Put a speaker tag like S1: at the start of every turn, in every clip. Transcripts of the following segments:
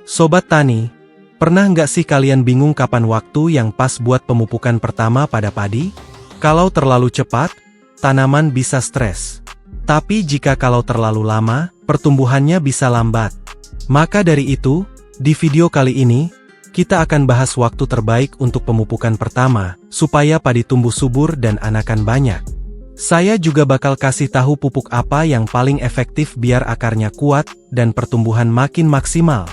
S1: Sobat Tani, pernah nggak sih kalian bingung kapan waktu yang pas buat pemupukan pertama pada padi? Kalau terlalu cepat, tanaman bisa stres. Tapi kalau terlalu lama, pertumbuhannya bisa lambat. Maka dari itu, di video kali ini, kita akan bahas waktu terbaik untuk pemupukan pertama, supaya padi tumbuh subur dan anakan banyak. Saya juga bakal kasih tahu pupuk apa yang paling efektif biar akarnya kuat dan pertumbuhan makin maksimal.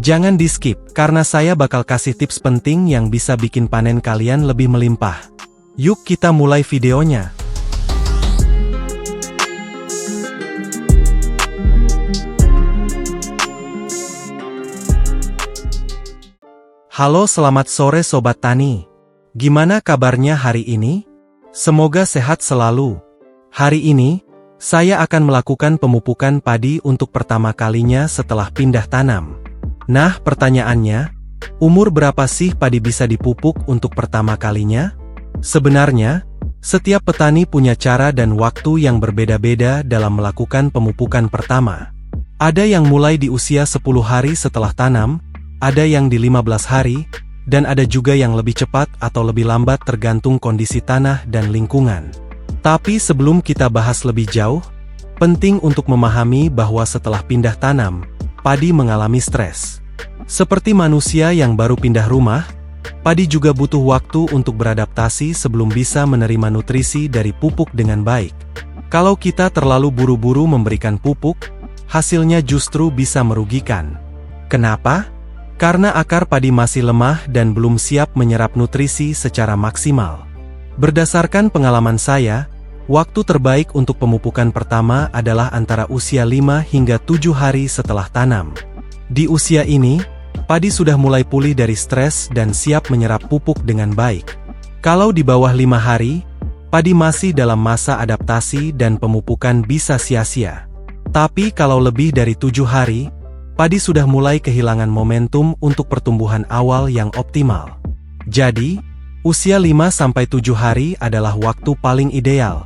S1: Jangan di-skip, karena saya bakal kasih tips penting yang bisa bikin panen kalian lebih melimpah. Yuk kita mulai videonya. Halo, selamat sore Sobat Tani. Gimana kabarnya hari ini? Semoga sehat selalu. Hari ini, saya akan melakukan pemupukan padi untuk pertama kalinya setelah pindah tanam. Nah, pertanyaannya, umur berapa sih padi bisa dipupuk untuk pertama kalinya? Sebenarnya, setiap petani punya cara dan waktu yang berbeda-beda dalam melakukan pemupukan pertama. Ada yang mulai di usia 10 hari setelah tanam, ada yang di 15 hari, dan ada juga yang lebih cepat atau lebih lambat tergantung kondisi tanah dan lingkungan. Tapi sebelum kita bahas lebih jauh, penting untuk memahami bahwa setelah pindah tanam, padi mengalami stres. Seperti manusia yang baru pindah rumah, padi juga butuh waktu untuk beradaptasi sebelum bisa menerima nutrisi dari pupuk dengan baik. Kalau kita terlalu buru-buru memberikan pupuk, hasilnya justru bisa merugikan. Kenapa? Karena akar padi masih lemah dan belum siap menyerap nutrisi secara maksimal. Berdasarkan pengalaman saya, waktu terbaik untuk pemupukan pertama adalah antara usia 5 hingga 7 hari setelah tanam. Di usia ini, padi sudah mulai pulih dari stres dan siap menyerap pupuk dengan baik. Kalau di bawah 5 hari, padi masih dalam masa adaptasi dan pemupukan bisa sia-sia. Tapi kalau lebih dari 7 hari, padi sudah mulai kehilangan momentum untuk pertumbuhan awal yang optimal. Jadi, usia 5-7 hari adalah waktu paling ideal.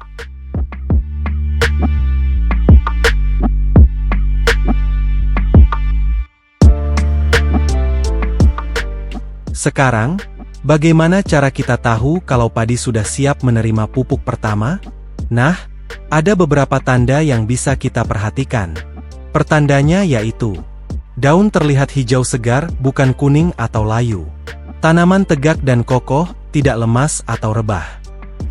S1: Sekarang, bagaimana cara kita tahu kalau padi sudah siap menerima pupuk pertama? Nah, ada beberapa tanda yang bisa kita perhatikan. Pertandanya yaitu, daun terlihat hijau segar, bukan kuning atau layu. Tanaman tegak dan kokoh, tidak lemas atau rebah.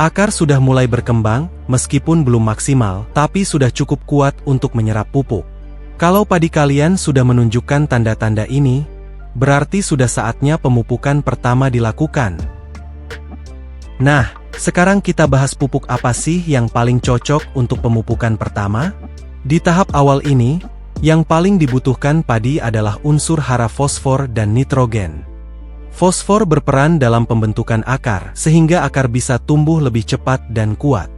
S1: Akar sudah mulai berkembang, meskipun belum maksimal, tapi sudah cukup kuat untuk menyerap pupuk. Kalau padi kalian sudah menunjukkan tanda-tanda ini, berarti sudah saatnya pemupukan pertama dilakukan. Nah, sekarang kita bahas pupuk apa sih yang paling cocok untuk pemupukan pertama? Di tahap awal ini, yang paling dibutuhkan padi adalah unsur hara fosfor dan nitrogen. Fosfor berperan dalam pembentukan akar, sehingga akar bisa tumbuh lebih cepat dan kuat.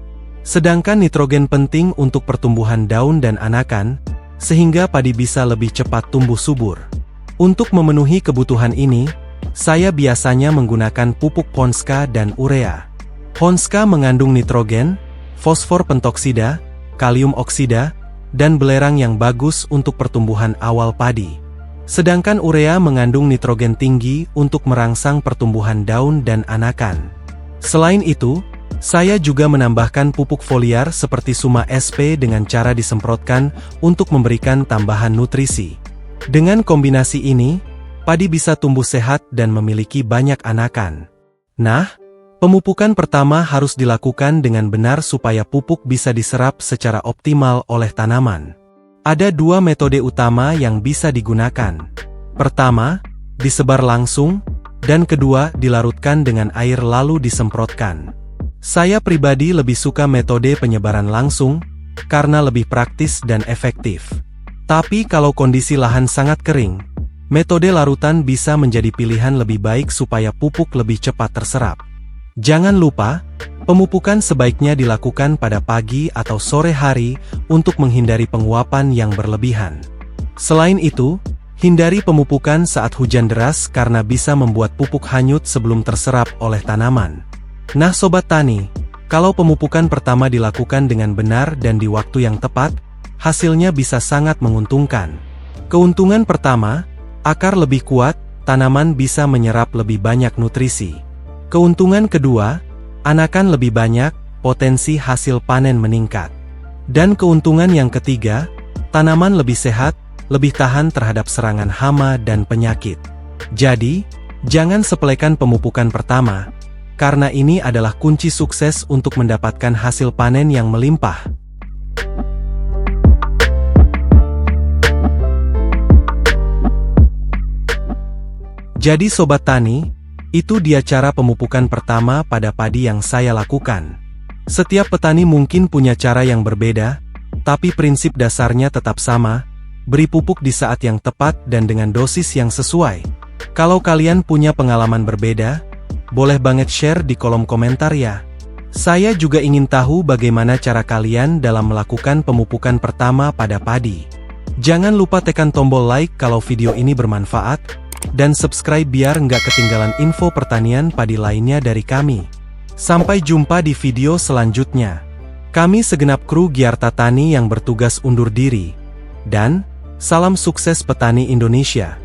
S1: Sedangkan nitrogen penting untuk pertumbuhan daun dan anakan, sehingga padi bisa lebih cepat tumbuh subur. Untuk memenuhi kebutuhan ini, saya biasanya menggunakan pupuk Honska dan urea. Honska mengandung nitrogen, fosfor pentoksida, kalium oksida, dan belerang yang bagus untuk pertumbuhan awal padi. Sedangkan urea mengandung nitrogen tinggi untuk merangsang pertumbuhan daun dan anakan. Selain itu, saya juga menambahkan pupuk foliar seperti Suma SP dengan cara disemprotkan untuk memberikan tambahan nutrisi. Dengan kombinasi ini, padi bisa tumbuh sehat dan memiliki banyak anakan. Nah, pemupukan pertama harus dilakukan dengan benar supaya pupuk bisa diserap secara optimal oleh tanaman. Ada 2 metode utama yang bisa digunakan. Pertama, disebar langsung, dan kedua, dilarutkan dengan air lalu disemprotkan. Saya pribadi lebih suka metode penyebaran langsung, karena lebih praktis dan efektif. Tapi kalau kondisi lahan sangat kering, metode larutan bisa menjadi pilihan lebih baik supaya pupuk lebih cepat terserap. Jangan lupa, pemupukan sebaiknya dilakukan pada pagi atau sore hari untuk menghindari penguapan yang berlebihan. Selain itu, hindari pemupukan saat hujan deras karena bisa membuat pupuk hanyut sebelum terserap oleh tanaman. Nah Sobat Tani, kalau pemupukan pertama dilakukan dengan benar dan di waktu yang tepat, hasilnya bisa sangat menguntungkan. Keuntungan pertama, Akar lebih kuat, tanaman bisa menyerap lebih banyak nutrisi. Keuntungan kedua, anakan lebih banyak, potensi hasil panen meningkat. Dan keuntungan yang ketiga, tanaman lebih sehat, lebih tahan terhadap serangan hama dan penyakit. Jadi, jangan sepelekan pemupukan pertama, karena ini adalah kunci sukses untuk mendapatkan hasil panen yang melimpah. Jadi Sobat Tani, itu dia cara pemupukan pertama pada padi yang saya lakukan. Setiap petani mungkin punya cara yang berbeda, tapi prinsip dasarnya tetap sama, beri pupuk di saat yang tepat dan dengan dosis yang sesuai. Kalau kalian punya pengalaman berbeda, boleh banget share di kolom komentar ya. Saya juga ingin tahu bagaimana cara kalian dalam melakukan pemupukan pertama pada padi. Jangan lupa tekan tombol like kalau video ini bermanfaat, dan subscribe biar nggak ketinggalan info pertanian padi lainnya dari kami. Sampai jumpa di video selanjutnya. Kami segenap kru Giarta Tani yang bertugas undur diri. Dan, salam sukses petani Indonesia.